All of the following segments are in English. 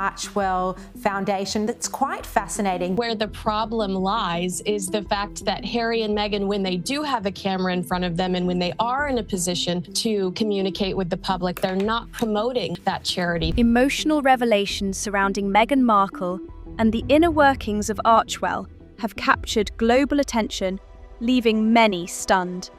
Archewell Foundation that's quite fascinating. Where the problem lies is the fact that Harry and Meghan, when they do have a camera in front of them and when they are in a position to communicate with the public, they're not promoting that charity. Emotional revelations surrounding Meghan Markle and the inner workings of Archewell have captured global attention, leaving many stunned.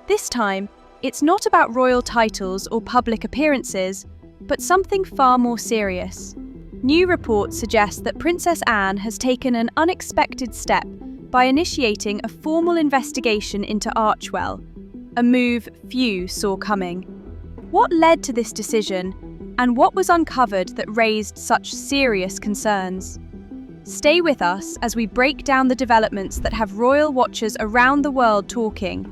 This time, it's not about royal titles or public appearances, but something far more serious. New reports suggest that Princess Anne has taken an unexpected step by initiating a formal investigation into Archewell, a move few saw coming. What led to this decision, and what was uncovered that raised such serious concerns? Stay with us as we break down the developments that have royal watchers around the world talking.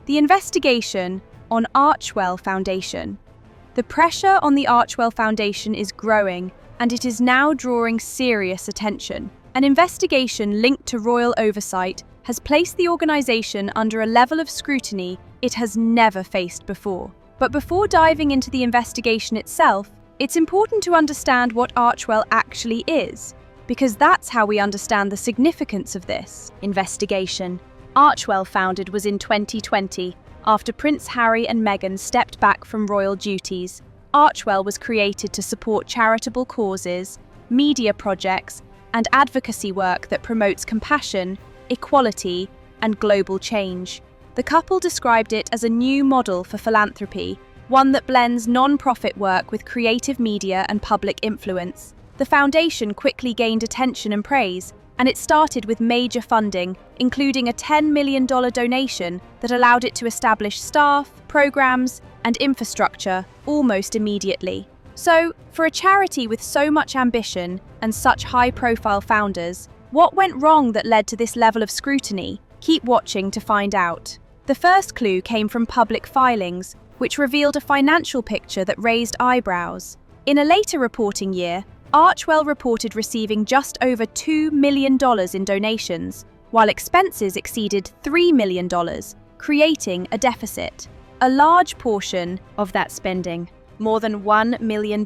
The investigation on Archewell Foundation. The pressure on the Archewell Foundation is growing, and it is now drawing serious attention. An investigation linked to royal oversight has placed the organisation under a level of scrutiny it has never faced before. But before diving into the investigation itself, it's important to understand what Archewell actually is, because that's how we understand the significance of this investigation. Archewell founded was in 2020, after Prince Harry and Meghan stepped back from royal duties. Archewell was created to support charitable causes, media projects, and advocacy work that promotes compassion, equality, and global change. The couple described it as a new model for philanthropy, one that blends non-profit work with creative media and public influence. The foundation quickly gained attention and praise, and it started with major funding, including a $10 million donation that allowed it to establish staff, programs, and infrastructure almost immediately. So, for a charity with so much ambition and such high-profile founders, what went wrong that led to this level of scrutiny? Keep watching to find out. The first clue came from public filings, which revealed a financial picture that raised eyebrows. In a later reporting year, Archewell reported receiving just over $2 million in donations, while expenses exceeded $3 million, creating a deficit. A large portion of that spending, more than $1 million,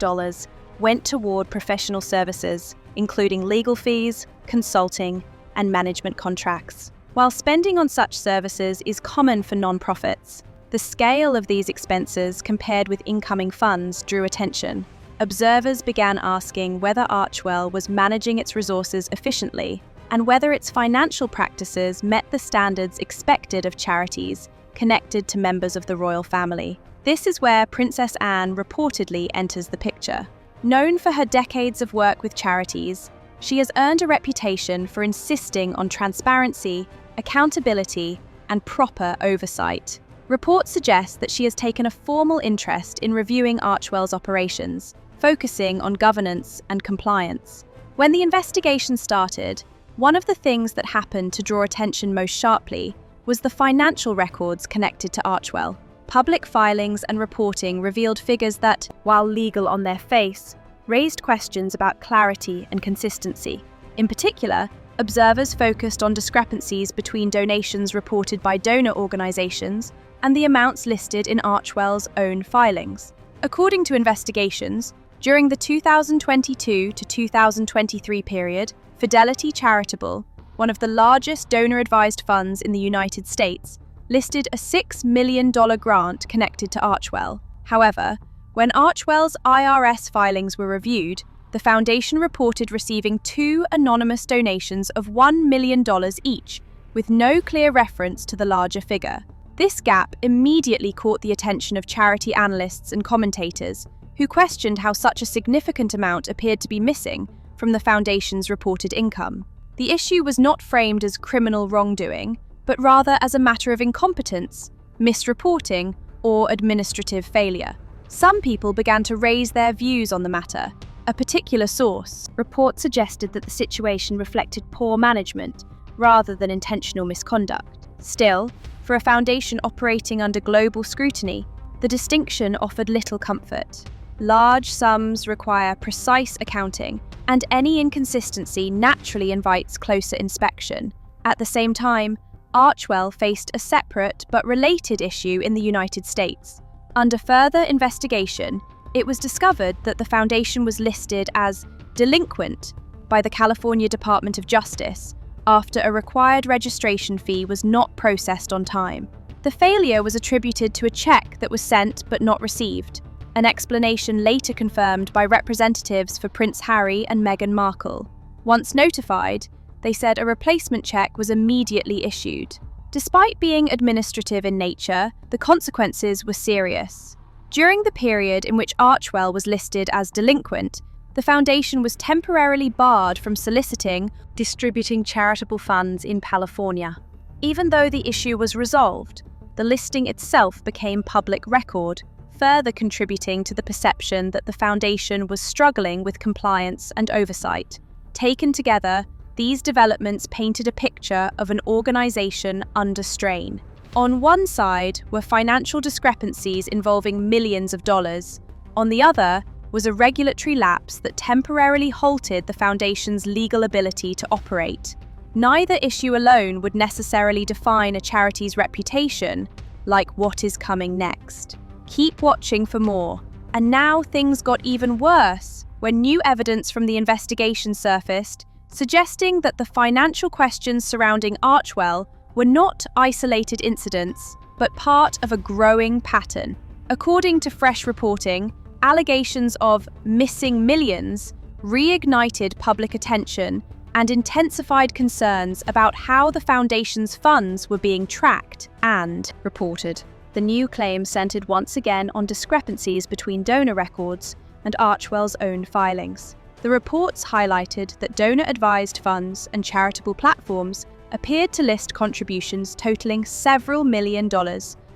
went toward professional services, including legal fees, consulting, and management contracts. While spending on such services is common for non-profits, the scale of these expenses compared with incoming funds drew attention. Observers began asking whether Archewell was managing its resources efficiently and whether its financial practices met the standards expected of charities connected to members of the royal family. This is where Princess Anne reportedly enters the picture. Known for her decades of work with charities, she has earned a reputation for insisting on transparency, accountability, and proper oversight. Reports suggest that she has taken a formal interest in reviewing Archewell's operations, focusing on governance and compliance. When the investigation started, one of the things that happened to draw attention most sharply was the financial records connected to Archewell. Public filings and reporting revealed figures that, while legal on their face, raised questions about clarity and consistency. In particular, observers focused on discrepancies between donations reported by donor organizations and the amounts listed in Archewell's own filings. According to investigations, during the 2022 to 2023 period, Fidelity Charitable, one of the largest donor-advised funds in the United States, listed a $6 million grant connected to Archewell. However, when Archewell's IRS filings were reviewed, the foundation reported receiving 2 anonymous donations of $1 million each, with no clear reference to the larger figure. This gap immediately caught the attention of charity analysts and commentators, who questioned how such a significant amount appeared to be missing from the foundation's reported income. The issue was not framed as criminal wrongdoing, but rather as a matter of incompetence, misreporting, or administrative failure. Some people began to raise their views on the matter. A particular source report suggested that the situation reflected poor management rather than intentional misconduct. Still, for a foundation operating under global scrutiny, the distinction offered little comfort. Large sums require precise accounting, and any inconsistency naturally invites closer inspection. At the same time, Archewell faced a separate but related issue in the United States. Under further investigation, it was discovered that the foundation was listed as delinquent by the California Department of Justice after a required registration fee was not processed on time. The failure was attributed to a check that was sent but not received, an explanation later confirmed by representatives for Prince Harry and Meghan Markle. Once notified, they said a replacement check was immediately issued. Despite being administrative in nature, the consequences were serious. During the period in which Archewell was listed as delinquent, the foundation was temporarily barred from soliciting, distributing charitable funds in California. Even though the issue was resolved, the listing itself became public record, further contributing to the perception that the foundation was struggling with compliance and oversight. Taken together, these developments painted a picture of an organization under strain. On one side were financial discrepancies involving millions of dollars. On the other was a regulatory lapse that temporarily halted the foundation's legal ability to operate. Neither issue alone would necessarily define a charity's reputation, like what is coming next. Keep watching for more. And now things got even worse when new evidence from the investigation surfaced, suggesting that the financial questions surrounding Archewell were not isolated incidents, but part of a growing pattern. According to fresh reporting, allegations of missing millions reignited public attention and intensified concerns about how the foundation's funds were being tracked and reported. The new claim centered once again on discrepancies between donor records and Archewell's own filings. The reports highlighted that donor-advised funds and charitable platforms appeared to list contributions totaling several $1 million,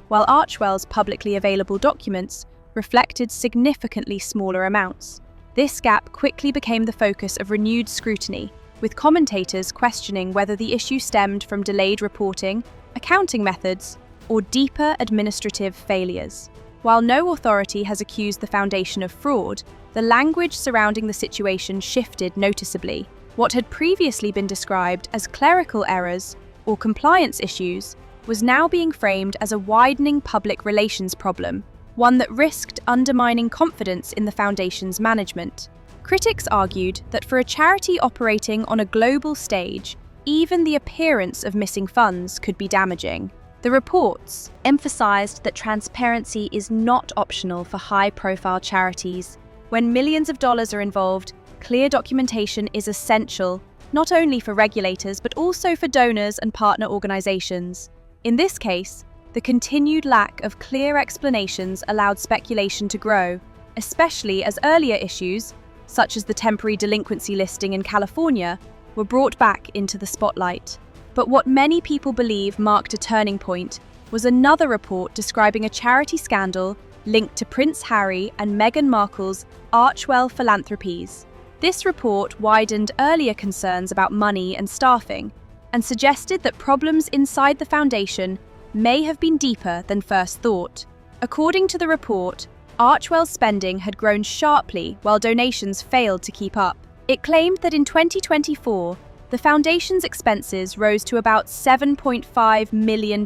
while Archewell's publicly available documents reflected significantly smaller amounts. This gap quickly became the focus of renewed scrutiny, with commentators questioning whether the issue stemmed from delayed reporting, accounting methods, or deeper administrative failures. While no authority has accused the foundation of fraud, the language surrounding the situation shifted noticeably. What had previously been described as clerical errors or compliance issues was now being framed as a widening public relations problem, one that risked undermining confidence in the foundation's management. Critics argued that for a charity operating on a global stage, even the appearance of missing funds could be damaging. The reports emphasized that transparency is not optional for high-profile charities. When millions of dollars are involved, clear documentation is essential, not only for regulators but also for donors and partner organizations. In this case, the continued lack of clear explanations allowed speculation to grow, especially as earlier issues, such as the temporary delinquency listing in California, were brought back into the spotlight. But what many people believe marked a turning point was another report describing a charity scandal linked to Prince Harry and Meghan Markle's Archewell Philanthropies. This report widened earlier concerns about money and staffing and suggested that problems inside the foundation may have been deeper than first thought. According to the report, Archewell's spending had grown sharply while donations failed to keep up. It claimed that in 2024, the foundation's expenses rose to about $7.5 million,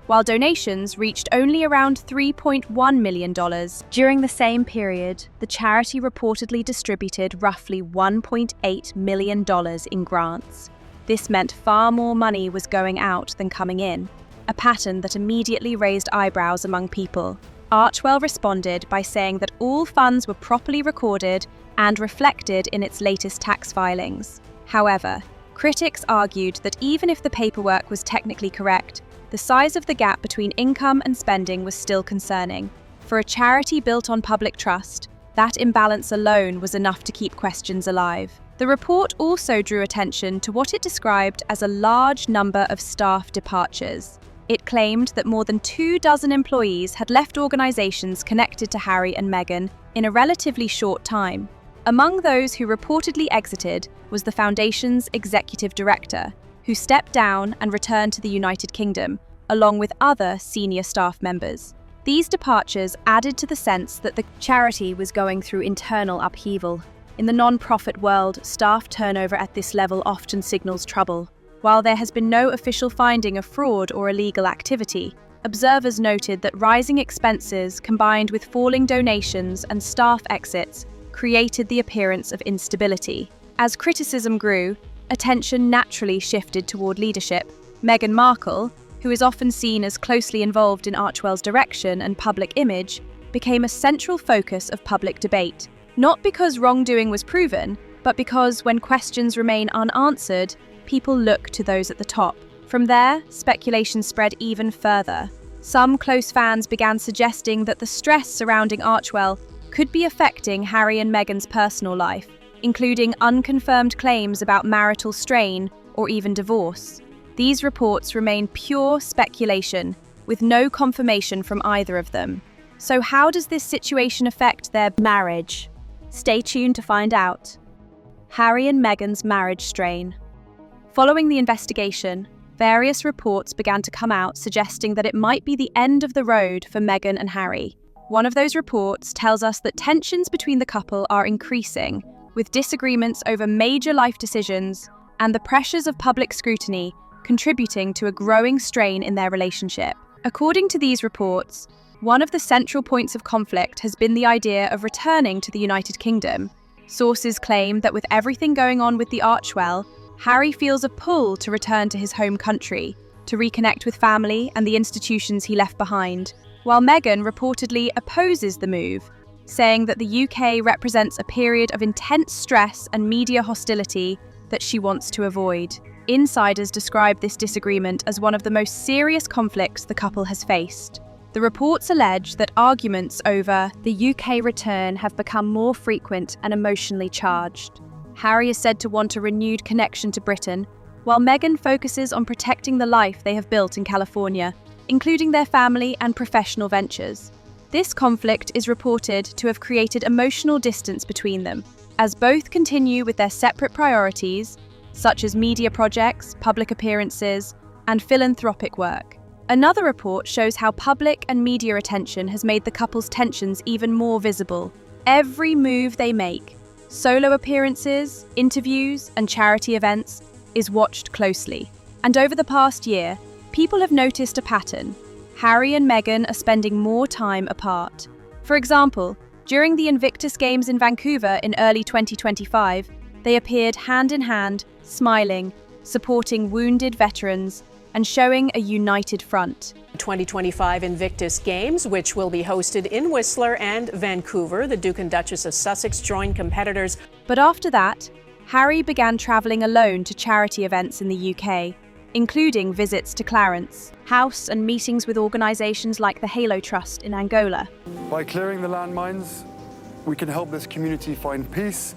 while donations reached only around $3.1 million. During the same period, the charity reportedly distributed roughly $1.8 million in grants. This meant far more money was going out than coming in, a pattern that immediately raised eyebrows among people. Archewell responded by saying that all funds were properly recorded and reflected in its latest tax filings. However, critics argued that even if the paperwork was technically correct, the size of the gap between income and spending was still concerning. For a charity built on public trust, that imbalance alone was enough to keep questions alive. The report also drew attention to what it described as a large number of staff departures. It claimed that more than 24 employees had left organizations connected to Harry and Meghan in a relatively short time. Among those who reportedly exited was the foundation's executive director, who stepped down and returned to the United Kingdom, along with other senior staff members. These departures added to the sense that the charity was going through internal upheaval. In the non-profit world, staff turnover at this level often signals trouble. While there has been no official finding of fraud or illegal activity, observers noted that rising expenses combined with falling donations and staff exits created the appearance of instability. As criticism grew, attention naturally shifted toward leadership. Meghan Markle, who is often seen as closely involved in Archewell's direction and public image, became a central focus of public debate. Not because wrongdoing was proven, but because when questions remain unanswered, people look to those at the top. From there, speculation spread even further. Some close fans began suggesting that the stress surrounding Archewell could be affecting Harry and Meghan's personal life, including unconfirmed claims about marital strain or even divorce. These reports remain pure speculation, with no confirmation from either of them. So how does this situation affect their marriage? Stay tuned to find out. Harry and Meghan's marriage strain. Following the investigation, various reports began to come out suggesting that it might be the end of the road for Meghan and Harry. One of those reports tells us that tensions between the couple are increasing, with disagreements over major life decisions and the pressures of public scrutiny contributing to a growing strain in their relationship. According to these reports, one of the central points of conflict has been the idea of returning to the United Kingdom. Sources claim that with everything going on with the Archewell, Harry feels a pull to return to his home country, to reconnect with family and the institutions he left behind, while Meghan reportedly opposes the move, saying that the UK represents a period of intense stress and media hostility that she wants to avoid. Insiders describe this disagreement as one of the most serious conflicts the couple has faced. The reports allege that arguments over the UK return have become more frequent and emotionally charged. Harry is said to want a renewed connection to Britain, while Meghan focuses on protecting the life they have built in California, including their family and professional ventures. This conflict is reported to have created emotional distance between them, as both continue with their separate priorities, such as media projects, public appearances, and philanthropic work. Another report shows how public and media attention has made the couple's tensions even more visible. Every move they make, solo appearances, interviews, and charity events, is watched closely. And over the past year, people have noticed a pattern. Harry and Meghan are spending more time apart. For example, during the Invictus Games in Vancouver in early 2025, they appeared hand in hand, smiling, supporting wounded veterans, and showing a united front. 2025 Invictus Games, which will be hosted in Whistler and Vancouver. The Duke and Duchess of Sussex joined competitors. But after that, Harry began travelling alone to charity events in the UK, including visits to Clarence House and meetings with organisations like the Halo Trust in Angola. By clearing the landmines, we can help this community find peace,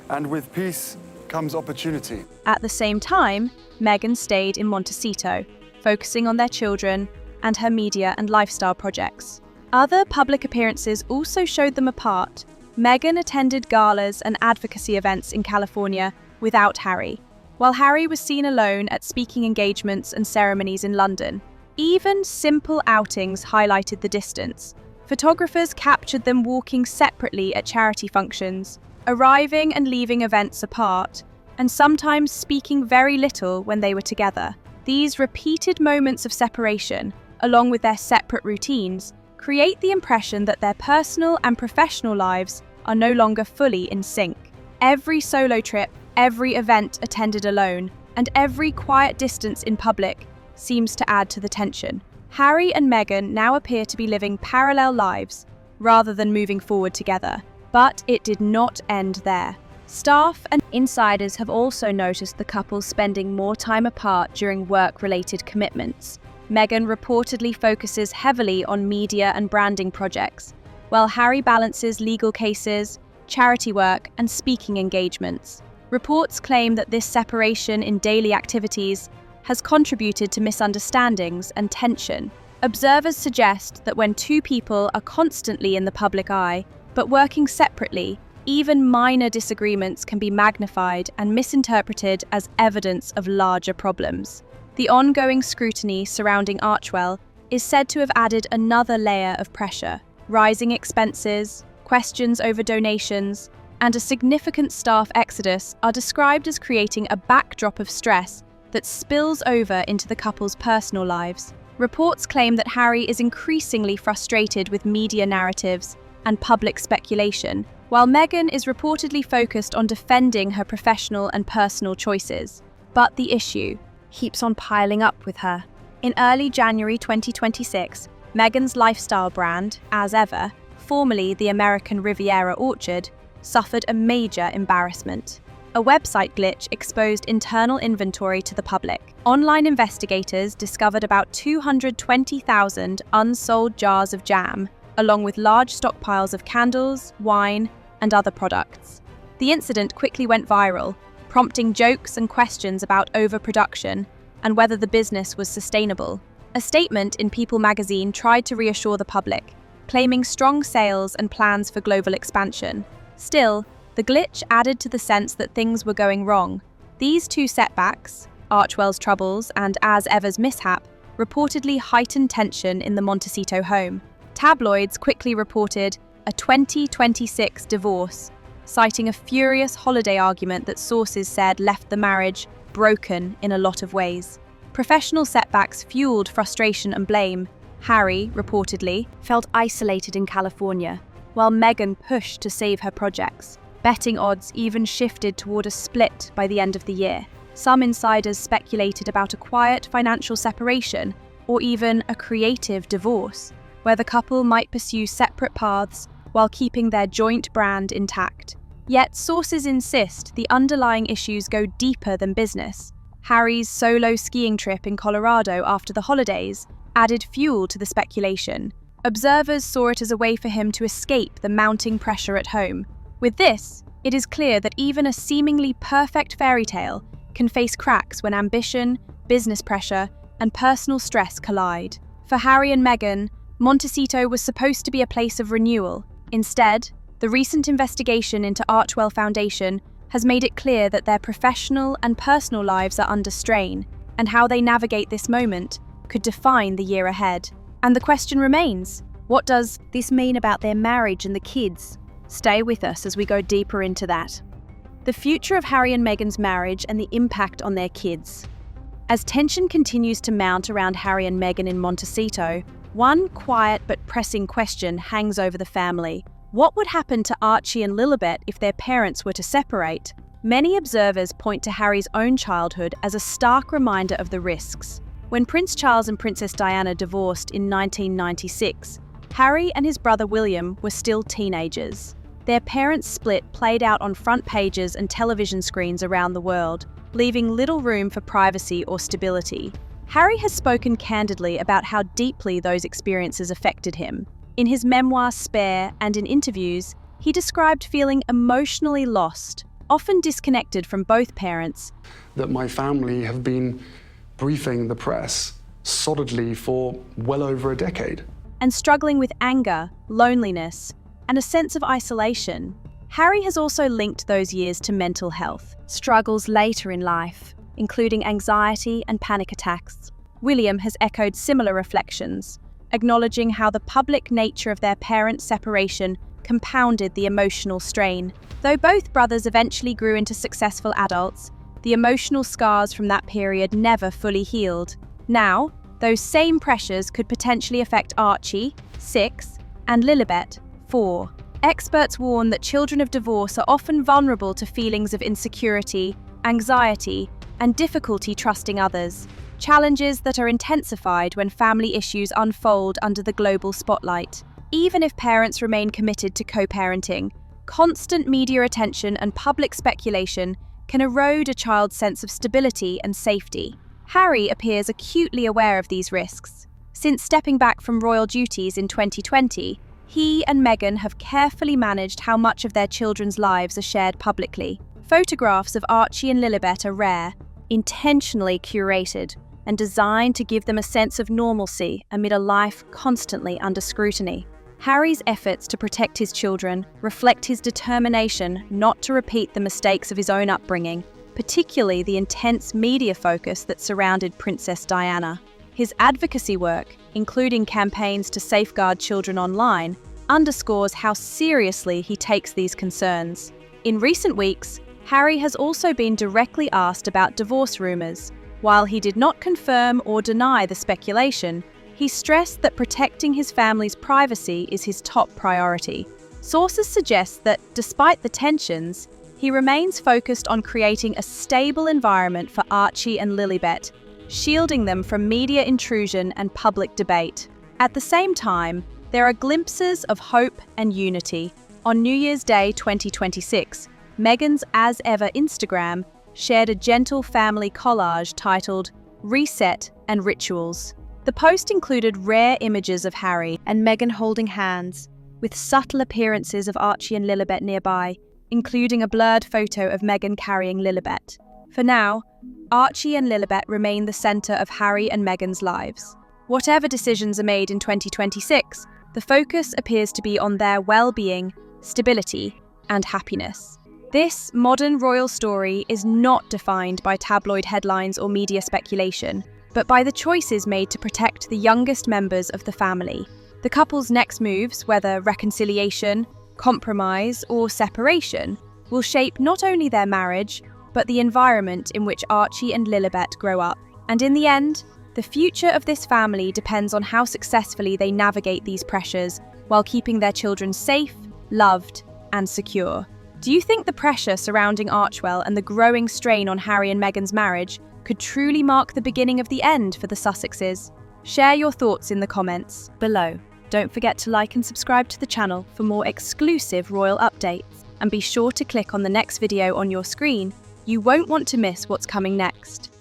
and with peace comes opportunity. At the same time, Meghan stayed in Montecito, focusing on their children and her media and lifestyle projects. Other public appearances also showed them apart. Meghan attended galas and advocacy events in California without Harry, while Harry was seen alone at speaking engagements and ceremonies in London. Even simple outings highlighted the distance. Photographers captured them walking separately at charity functions, arriving and leaving events apart, and sometimes speaking very little when they were together. These repeated moments of separation, along with their separate routines, create the impression that their personal and professional lives are no longer fully in sync. Every solo trip, every event attended alone, and every quiet distance in public seems to add to the tension. Harry and Meghan now appear to be living parallel lives, rather than moving forward together. But it did not end there. Staff and insiders have also noticed the couple spending more time apart during work-related commitments. Meghan reportedly focuses heavily on media and branding projects, while Harry balances legal cases, charity work, and speaking engagements. Reports claim that this separation in daily activities has contributed to misunderstandings and tension. Observers suggest that when two people are constantly in the public eye, but working separately, even minor disagreements can be magnified and misinterpreted as evidence of larger problems. The ongoing scrutiny surrounding Archewell is said to have added another layer of pressure. Rising expenses, questions over donations, and a significant staff exodus are described as creating a backdrop of stress that spills over into the couple's personal lives. Reports claim that Harry is increasingly frustrated with media narratives and public speculation, while Meghan is reportedly focused on defending her professional and personal choices. But the issue keeps on piling up with her. In early January 2026, Meghan's lifestyle brand, As Ever, formerly the American Riviera Orchard, suffered a major embarrassment. A website glitch exposed internal inventory to the public. Online investigators discovered about 220,000 unsold jars of jam, along with large stockpiles of candles, wine, and other products. The incident quickly went viral, prompting jokes and questions about overproduction and whether the business was sustainable. A statement in People magazine tried to reassure the public, claiming strong sales and plans for global expansion. Still, the glitch added to the sense that things were going wrong. These two setbacks, Archewell's troubles and As Ever's mishap, reportedly heightened tension in the Montecito home. Tabloids quickly reported a 2026 divorce, citing a furious holiday argument that sources said left the marriage broken in a lot of ways. Professional setbacks fueled frustration and blame. Harry, reportedly, felt isolated in California, while Meghan pushed to save her projects. Betting odds even shifted toward a split by the end of the year. Some insiders speculated about a quiet financial separation or even a creative divorce, where the couple might pursue separate paths while keeping their joint brand intact. Yet sources insist the underlying issues go deeper than business. Harry's solo skiing trip in Colorado after the holidays added fuel to the speculation. Observers saw it as a way for him to escape the mounting pressure at home. With this, it is clear that even a seemingly perfect fairy tale can face cracks when ambition, business pressure, and personal stress collide. For Harry and Meghan, Montecito was supposed to be a place of renewal. Instead, the recent investigation into Archewell Foundation has made it clear that their professional and personal lives are under strain, and how they navigate this moment could define the year ahead. And the question remains, what does this mean about their marriage and the kids? Stay with us as we go deeper into that. The future of Harry and Meghan's marriage and the impact on their kids. As tension continues to mount around Harry and Meghan in Montecito, one quiet but pressing question hangs over the family. What would happen to Archie and Lilibet if their parents were to separate? Many observers point to Harry's own childhood as a stark reminder of the risks. When Prince Charles and Princess Diana divorced in 1996, Harry and his brother William were still teenagers. Their parents' split played out on front pages and television screens around the world, leaving little room for privacy or stability. Harry has spoken candidly about how deeply those experiences affected him. In his memoir Spare and in interviews, he described feeling emotionally lost, often disconnected from both parents. That my family have been briefing the press solidly for well over a decade. And struggling with anger, loneliness, and a sense of isolation. Harry has also linked those years to mental health struggles later in life, including anxiety and panic attacks. William has echoed similar reflections, acknowledging how the public nature of their parents' separation compounded the emotional strain. Though both brothers eventually grew into successful adults, the emotional scars from that period never fully healed. Now, those same pressures could potentially affect Archie, 6, and Lilibet, 4. Experts warn that children of divorce are often vulnerable to feelings of insecurity, anxiety, and difficulty trusting others, challenges that are intensified when family issues unfold under the global spotlight. Even if parents remain committed to co-parenting, constant media attention and public speculation can erode a child's sense of stability and safety. Harry appears acutely aware of these risks. Since stepping back from royal duties in 2020, he and Meghan have carefully managed how much of their children's lives are shared publicly. Photographs of Archie and Lilibet are rare, intentionally curated, and designed to give them a sense of normalcy amid a life constantly under scrutiny. Harry's efforts to protect his children reflect his determination not to repeat the mistakes of his own upbringing, particularly the intense media focus that surrounded Princess Diana. His advocacy work, including campaigns to safeguard children online, underscores how seriously he takes these concerns. In recent weeks, Harry has also been directly asked about divorce rumors. While he did not confirm or deny the speculation, he stressed that protecting his family's privacy is his top priority. Sources suggest that, despite the tensions, he remains focused on creating a stable environment for Archie and Lilibet, shielding them from media intrusion and public debate. At the same time, there are glimpses of hope and unity. On New Year's Day 2026, Meghan's As Ever Instagram shared a gentle family collage titled Reset and Rituals. The post included rare images of Harry and Meghan holding hands, with subtle appearances of Archie and Lilibet nearby, including a blurred photo of Meghan carrying Lilibet. For now, Archie and Lilibet remain the centre of Harry and Meghan's lives. Whatever decisions are made in 2026, the focus appears to be on their well-being, stability, and happiness. This modern royal story is not defined by tabloid headlines or media speculation, but by the choices made to protect the youngest members of the family. The couple's next moves, whether reconciliation, compromise, or separation, will shape not only their marriage, but the environment in which Archie and Lilibet grow up. And in the end, the future of this family depends on how successfully they navigate these pressures while keeping their children safe, loved, and secure. Do you think the pressure surrounding Archewell and the growing strain on Harry and Meghan's marriage could truly mark the beginning of the end for the Sussexes? Share your thoughts in the comments below. Don't forget to like and subscribe to the channel for more exclusive royal updates. And be sure to click on the next video on your screen. You won't want to miss what's coming next.